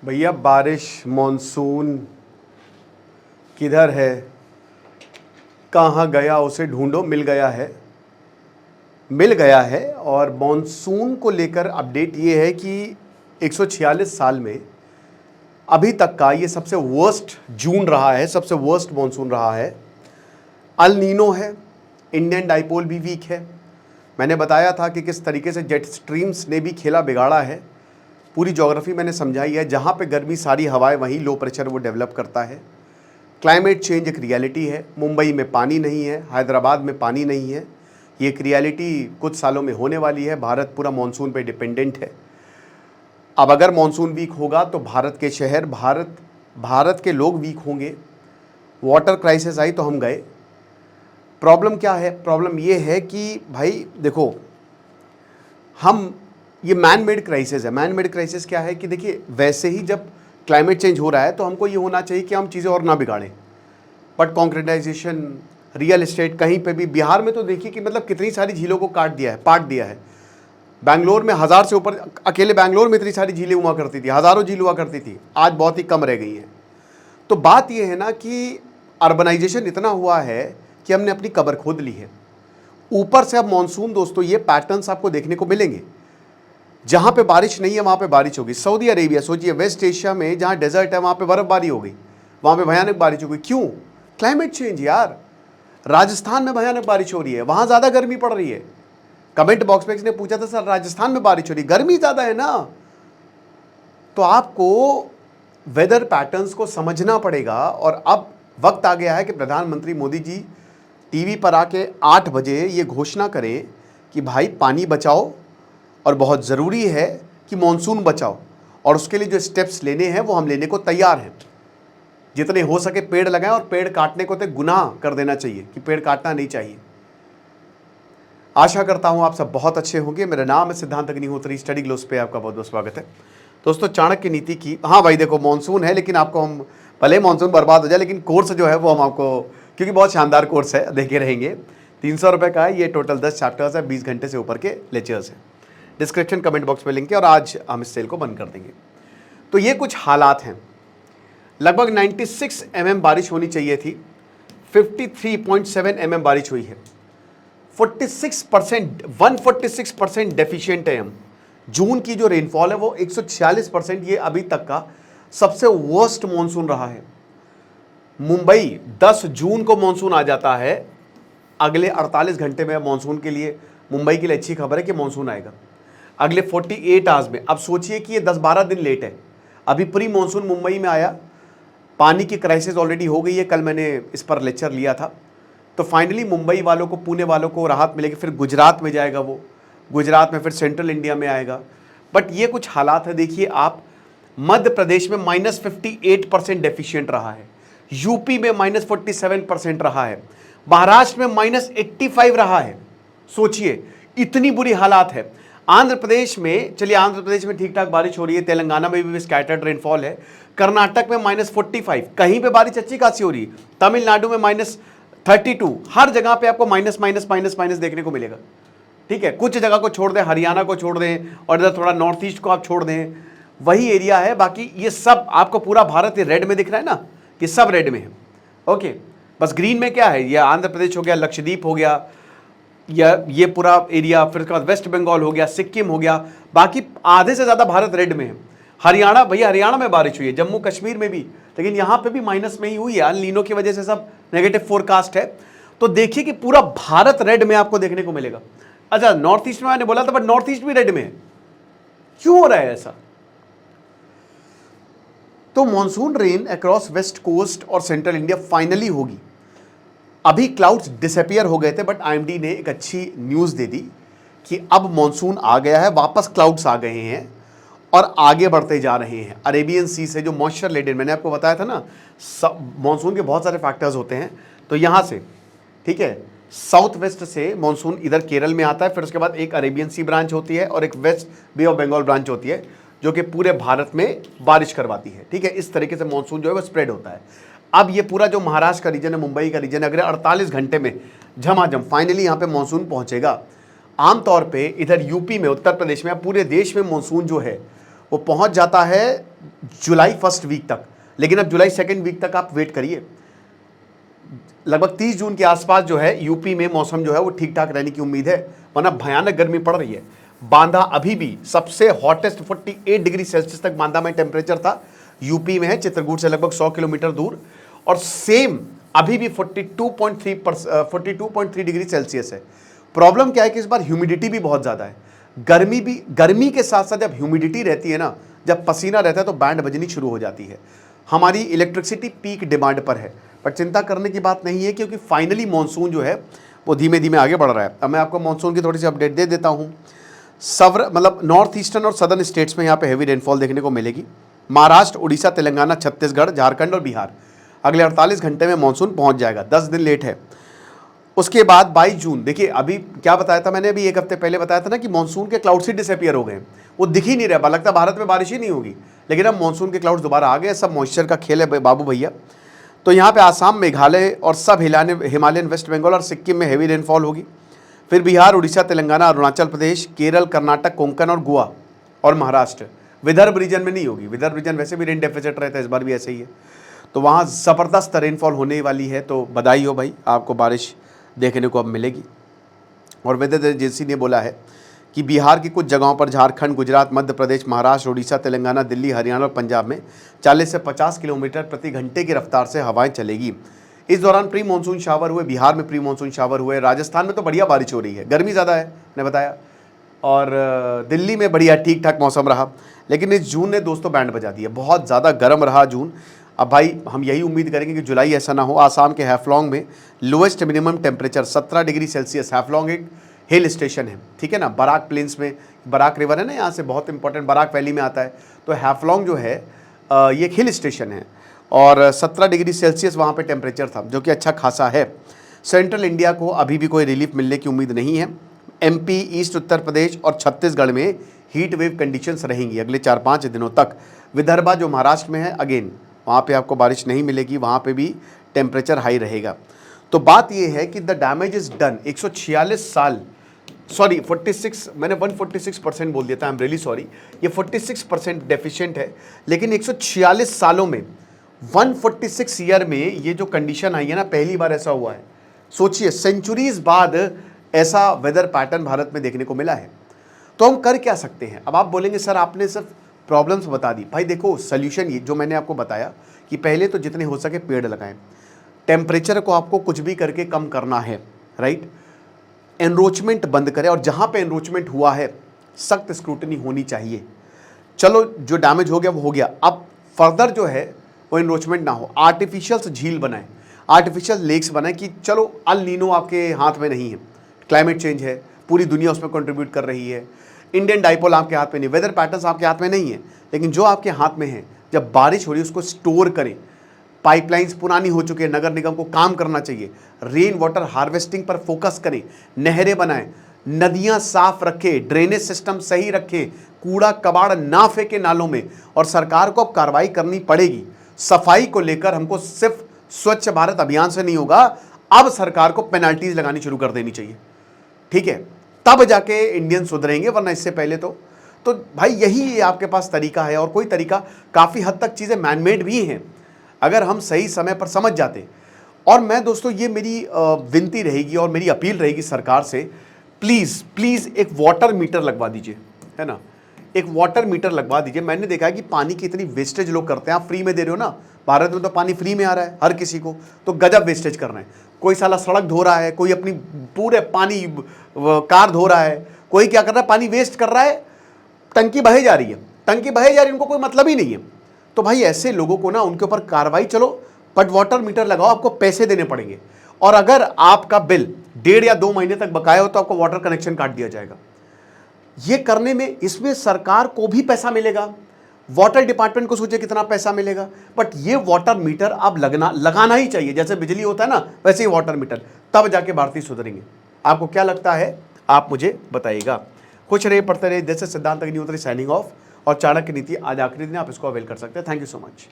भैया बारिश मॉनसून किधर है, कहाँ गया, उसे ढूंढो, मिल गया है। और मॉनसून को लेकर अपडेट ये है कि 146 साल में अभी तक का ये सबसे वर्स्ट जून रहा है, सबसे वर्स्ट मॉनसून रहा है। अल नीनो है, इंडियन डाइपोल भी वीक है। मैंने बताया था कि किस तरीके से जेट स्ट्रीम्स ने भी खेला बिगाड़ा है। पूरी ज्योग्राफी मैंने समझाई है। जहाँ पे गर्मी सारी हवाएं, वहीं लो प्रेशर वो डेवलप करता है। क्लाइमेट चेंज एक रियलिटी है। मुंबई में पानी नहीं है, हैदराबाद में पानी नहीं है। ये एक रियलिटी कुछ सालों में होने वाली है। भारत पूरा मानसून पे डिपेंडेंट है। अब अगर मानसून वीक होगा तो भारत के शहर, भारत के लोग वीक होंगे। वाटर क्राइसिस आई तो हम गए। प्रॉब्लम क्या है? प्रॉब्लम ये है कि भाई देखो, ये मैन मेड क्राइसिस है। मैन मेड क्राइसिस क्या है कि देखिए, वैसे ही जब क्लाइमेट चेंज हो रहा है तो हमको ये होना चाहिए कि हम चीज़ें और ना बिगाड़ें। बट कॉन्क्रीटाइजेशन, रियल एस्टेट, कहीं पे भी, बिहार में तो देखिए कि मतलब कितनी सारी झीलों को पाट दिया है। बैंगलोर में 1000 से ऊपर, अकेले बैंगलोर में इतनी सारी झीलें हुआ करती थी, हज़ारों झील हुआ करती थी, आज बहुत ही कम रह गई हैं। तो बात यह है ना कि अर्बनाइजेशन इतना हुआ है कि हमने अपनी कब्र खोद ली है। ऊपर से अब मानसून, दोस्तों, ये पैटर्न्स आपको देखने को मिलेंगे। जहाँ पे बारिश नहीं है वहाँ पे बारिश होगी। सऊदी अरेबिया, सोचिए, वेस्ट एशिया में जहाँ डेजर्ट है वहाँ पे बर्फबारी हो गई, वहाँ पे भयानक बारिश हो गई। क्यों? क्लाइमेट चेंज यार। राजस्थान में भयानक बारिश हो रही है, वहाँ ज़्यादा गर्मी पड़ रही है। कमेंट बॉक्स में किसी ने पूछा था, सर राजस्थान में बारिश हो रही है, गर्मी ज़्यादा है ना। तो आपको वेदर पैटर्न्स को समझना पड़ेगा। और अब वक्त आ गया है कि प्रधानमंत्री मोदी जी टीवी पर आके 8 बजे ये घोषणा करें कि भाई पानी बचाओ और बहुत ज़रूरी है कि मॉनसून बचाओ। और उसके लिए जो स्टेप्स लेने हैं वो हम लेने को तैयार हैं। जितने हो सके पेड़ लगाएं, और पेड़ काटने को तो गुनाह कर देना चाहिए कि पेड़ काटना नहीं चाहिए। आशा करता हूं आप सब बहुत अच्छे होंगे। मेरा नाम है सिद्धांत अग्निहोत्री, स्टडी ग्लोस पे आपका बहुत बहुत स्वागत है। दोस्तों, चाणक्य नीति की, हाँ भाई देखो, मॉनसून है, लेकिन आपको हम, भले मॉनसून बर्बाद हो जाए लेकिन कोर्स जो है वो हम आपको, क्योंकि बहुत शानदार कोर्स है, देखे रहेंगे। 300 रुपये का है ये। टोटल 10 चैप्टर्स है, 20 घंटे से ऊपर के लेक्चर्स हैं। डिस्क्रिप्शन कमेंट बॉक्स में लिंक है। और आज हम इस सेल को बंद कर देंगे। तो ये कुछ हालात हैं। लगभग 96 mm बारिश होनी चाहिए थी, 53.7 mm बारिश हुई है। 146% डेफिशिएंट है हम। जून की जो रेनफॉल है वो 146%, ये अभी तक का सबसे वर्स्ट मॉनसून रहा है। मुंबई 10 जून को मॉनसून आ जाता है। अगले 48 घंटे में मॉनसून के लिए, मुंबई के लिए अच्छी खबर है कि मॉनसून आएगा अगले 48 आवर्स में। अब सोचिए कि ये 10-12 दिन लेट है। अभी प्री मॉनसून मुंबई में आया, पानी की क्राइसिस ऑलरेडी हो गई है। कल मैंने इस पर लेक्चर लिया था। तो फाइनली मुंबई वालों को, पुणे वालों को राहत मिलेगी। फिर गुजरात में जाएगा वो, गुजरात में फिर सेंट्रल इंडिया में आएगा। बट ये कुछ हालात है। देखिए आप, मध्य प्रदेश में -58% डेफिशिएंट रहा है, यूपी में -47% रहा है, महाराष्ट्र में -85 रहा है। सोचिए, इतनी बुरी हालात है। आंध्र प्रदेश में, चलिए आंध्र प्रदेश में ठीक ठाक बारिश हो रही है, तेलंगाना में भी स्कैटर्ड रेनफॉल है, कर्नाटक में -45, कहीं पे बारिश अच्छी खासी हो रही है, तमिलनाडु में -32, हर जगह पे आपको माइनस माइनस माइनस माइनस देखने को मिलेगा। ठीक है, कुछ जगह को छोड़ दें, हरियाणा को छोड़ दें और इधर थोड़ा नॉर्थ ईस्ट को आप छोड़ दें, वही एरिया है। बाकी ये सब आपको पूरा भारत ये रेड में दिख रहा है ना, कि सब रेड में है। ओके, बस ग्रीन में क्या है, ये आंध्र प्रदेश हो गया, लक्षद्वीप हो गया, या ये पूरा एरिया, फिर उसके बाद वेस्ट बंगाल हो गया, सिक्किम हो गया, बाकी आधे से ज़्यादा भारत रेड में है। हरियाणा, भैया हरियाणा में बारिश हुई है, जम्मू कश्मीर में भी, लेकिन यहाँ पे भी माइनस में ही हुई है। अल नीनो की वजह से सब नेगेटिव फोरकास्ट है। तो देखिए कि पूरा भारत रेड में आपको देखने को मिलेगा। अच्छा, नॉर्थ ईस्ट में मैंने बोला था, बट नॉर्थ ईस्ट भी रेड में है। क्यों हो रहा है ऐसा? तो monsoon rain across west coast और सेंट्रल इंडिया फाइनली होगी। अभी क्लाउड्स डिसअपियर हो गए थे, बट आईएमडी ने एक अच्छी न्यूज़ दे दी कि अब मॉनसून आ गया है, वापस क्लाउड्स आ गए हैं और आगे बढ़ते जा रहे हैं। अरेबियन सी से जो मॉइस्चर लेडेड, मैंने आपको बताया था ना, मॉनसून के बहुत सारे फैक्टर्स होते हैं। तो यहाँ से, ठीक है, साउथ वेस्ट से मॉनसून इधर केरल में आता है, फिर उसके बाद एक अरेबियन सी ब्रांच होती है और एक west Bay of Bengal branch होती है, जो कि पूरे भारत में बारिश करवाती है। ठीक है, इस तरीके से मॉनसून जो है वो स्प्रेड होता है। अब ये पूरा जो महाराष्ट्र का रीजन है, मुंबई का रीजन है, अगले 48 घंटे में झमाझम फाइनली यहाँ पे मॉनसून पहुँचेगा। आमतौर पे इधर यूपी में, उत्तर प्रदेश में, पूरे देश में मॉनसून जो है वो पहुंच जाता है जुलाई फर्स्ट वीक तक, लेकिन अब जुलाई सेकेंड वीक तक आप वेट करिए। लगभग 30 जून के आसपास जो है यूपी में मौसम जो है वो ठीक ठाक रहने की उम्मीद है, वरना भयानक गर्मी पड़ रही है। बांदा अभी भी सबसे हॉटेस्ट 48 डिग्री सेल्सियस तक बांदा में टेम्परेचर था, यूपी में है, चित्रकूट से लगभग 100 किलोमीटर दूर, और सेम अभी भी 42.3 डिग्री सेल्सियस है। प्रॉब्लम क्या है कि इस बार ह्यूमिडिटी भी बहुत ज़्यादा है। गर्मी के साथ साथ जब ह्यूमिडिटी रहती है ना, जब पसीना रहता है तो बैंड बजनी शुरू हो जाती है। हमारी इलेक्ट्रिसिटी पीक डिमांड पर है, पर चिंता करने की बात नहीं है, क्योंकि फाइनली मानसून जो है वो धीमे धीमे आगे बढ़ रहा है। अब मैं आपको मानसून की थोड़ी सी अपडेट दे देता हूँ। मतलब नॉर्थ ईस्टर्न और सदर्न स्टेट्स में यहाँ पे हैवी रेनफॉल देखने को मिलेगी। महाराष्ट्र, उड़ीसा, तेलंगाना, छत्तीसगढ़, झारखंड और बिहार अगले 48 घंटे में मानसून पहुँच जाएगा, 10 दिन लेट है। उसके बाद 22 जून, देखिए अभी क्या बताया था मैंने, अभी एक हफ्ते पहले बताया था ना कि मानसून के क्लाउड्स ही डिसअपियर हो गए, वो दिख ही नहीं रहा, लगता है भारत में बारिश ही नहीं होगी, लेकिन अब मानसून के क्लाउड्स दोबारा आ गए। सब मॉइस्चर का खेल है बाबू भैया। तो यहाँ पे आसाम, मेघालय और सब हिमालयन वेस्ट बंगाल और सिक्किम में हैवी रेनफॉल होगी। फिर बिहार, उड़ीसा, तेलंगाना, अरुणाचल प्रदेश, केरल, कर्नाटक, कोंकण और गोवा और महाराष्ट्र। विदर्भ रीजन में नहीं होगी, विदर्भ रीजन वैसे भी रेन डेफिसिट रहता है, इस बार भी ऐसे ही है, तो वहाँ ज़बरदस्त रेनफॉल होने वाली है। तो बधाई हो भाई, आपको बारिश देखने को अब मिलेगी। और वेदर एजेंसी ने बोला है कि बिहार की कुछ जगहों पर, झारखंड, गुजरात, मध्य प्रदेश, महाराष्ट्र, उड़ीसा, तेलंगाना, दिल्ली, हरियाणा और पंजाब में 40 से 50 किलोमीटर प्रति घंटे की रफ्तार से हवाएं चलेगी। इस दौरान प्री मानसून शावर हुए, बिहार में प्री मानसून शावर हुए, राजस्थान में तो बढ़िया बारिश हो रही है, गर्मी ज़्यादा है मैंने बताया, और दिल्ली में बढ़िया ठीक ठाक मौसम रहा। लेकिन इस जून ने दोस्तों बैंड बजा दिया, बहुत ज़्यादा गर्म रहा जून। अब भाई हम यही उम्मीद करेंगे कि जुलाई ऐसा ना हो। आसाम के हैफलॉन्ग में lowest minimum temperature 17 degree Celsius. Haflong एक हिल स्टेशन है, ठीक है ना, बराक प्लेन्स में, बराक रिवर है ना यहाँ से बहुत इंपॉर्टेंट, बराक वैली में आता है। तो हैफलॉन्ग जो है ये एक हिल स्टेशन है, और 17 डिग्री सेल्सियस वहाँ पे टेम्परेचर था, जो कि अच्छा खासा है। सेंट्रल इंडिया को अभी भी कोई रिलीफ मिलने की उम्मीद नहीं है। एमपी, ईस्ट उत्तर प्रदेश और छत्तीसगढ़ में हीट वेव कंडीशंस रहेंगी अगले 4-5 दिनों तक। विदर्भा जो महाराष्ट्र में है, अगेन वहाँ पे आपको बारिश नहीं मिलेगी, वहाँ पे भी टेम्परेचर हाई रहेगा। तो बात ये है कि द डैमेज इज डन। 146 साल, सॉरी 46, मैंने 146% बोल दिया था, आई एम रियली सॉरी, ये 46% डेफिशिएंट है। लेकिन 146 सालों में, 146 ईयर में ये जो कंडीशन आई है ना, पहली बार ऐसा हुआ है। सोचिए, सेंचुरीज बाद ऐसा वेदर पैटर्न भारत में देखने को मिला है। तो हम कर क्या सकते हैं? अब आप बोलेंगे सर आपने सिर्फ प्रॉब्लम्स बता दी। भाई देखो, सोल्यूशन ये जो मैंने आपको बताया कि पहले तो जितने हो सके पेड़ लगाएं, टेम्परेचर को आपको कुछ भी करके कम करना है, राइट। एनरोचमेंट बंद करें, और जहां पे एनरोचमेंट हुआ है सख्त स्क्रूटनी होनी चाहिए। चलो जो डैमेज हो गया वो हो गया, अब फर्दर जो है वो एनरोचमेंट ना हो। आर्टिफिशियल झील बनाएं, आर्टिफिशियल लेक्स बनाएं, कि चलो अल नीनो आपके हाथ में नहीं है, क्लाइमेट चेंज है, पूरी दुनिया उसमें कंट्रीब्यूट कर रही है। इंडियन डाइपोल आपके हाथ में नहीं, वेदर पैटर्न्स आपके हाथ में नहीं है, लेकिन जो आपके हाथ में है, जब बारिश हो रही है उसको स्टोर करें। पाइपलाइंस पुरानी हो चुकी है, नगर निगम को काम करना चाहिए। रेन वाटर हार्वेस्टिंग पर फोकस करें, नहरें बनाएं, नदियां साफ रखें, ड्रेनेज सिस्टम सही रखें, कूड़ा कबाड़ ना फेंके नालों में। और सरकार को अब कार्रवाई करनी पड़ेगी सफाई को लेकर। हमको सिर्फ स्वच्छ भारत अभियान से नहीं होगा, अब सरकार को पेनल्टीज लगानी शुरू कर देनी चाहिए, ठीक है, तब जाके इंडियन सुधरेंगे, वरना इससे पहले तो भाई यही आपके पास तरीका है। और कोई तरीका, काफ़ी हद तक चीज़ें मैनमेड भी हैं, अगर हम सही समय पर समझ जाते। और मैं दोस्तों, ये मेरी विनती रहेगी और मेरी अपील रहेगी सरकार से, प्लीज़ प्लीज़ एक वाटर मीटर लगवा दीजिए, है ना, एक वाटर मीटर लगवा दीजिए। मैंने देखा है कि पानी की इतनी वेस्टेज लोग करते हैं, आप फ्री में दे रहे हो ना, भारत में तो पानी फ्री में आ रहा है हर किसी को, तो गजब वेस्टेज कर रहे हैं। कोई साला सड़क धो रहा है, कोई अपनी पूरे पानी कार धो रहा है, कोई क्या कर रहा है, पानी वेस्ट कर रहा है, टंकी बहे जा रही है, टंकी बहे जा रही है, उनको कोई मतलब ही नहीं है। तो भाई ऐसे लोगों को ना, उनके ऊपर कार्रवाई, चलो बट वाटर मीटर लगाओ, आपको पैसे देने पड़ेंगे। और अगर आपका बिल 1.5 या 2 महीने तक बकाया हो तो आपको वाटर कनेक्शन काट दिया जाएगा। ये करने में, इसमें सरकार को भी पैसा मिलेगा, वाटर डिपार्टमेंट को सोचिए कितना पैसा मिलेगा। बट ये वाटर मीटर अब लगाना ही चाहिए, जैसे बिजली होता है ना, वैसे ही वाटर मीटर, तब जाके भारतीय सुधरेंगे। आपको क्या लगता है, आप मुझे बताइएगा। खुश रहिए, पढ़ते रहिए। जैसे सिद्धांत अग्निहोत्री साइनिंग ऑफ। और चाणक्य नीति आज आखिरी दिन, आप इसको अवेल कर सकते हैं। Thank you so much.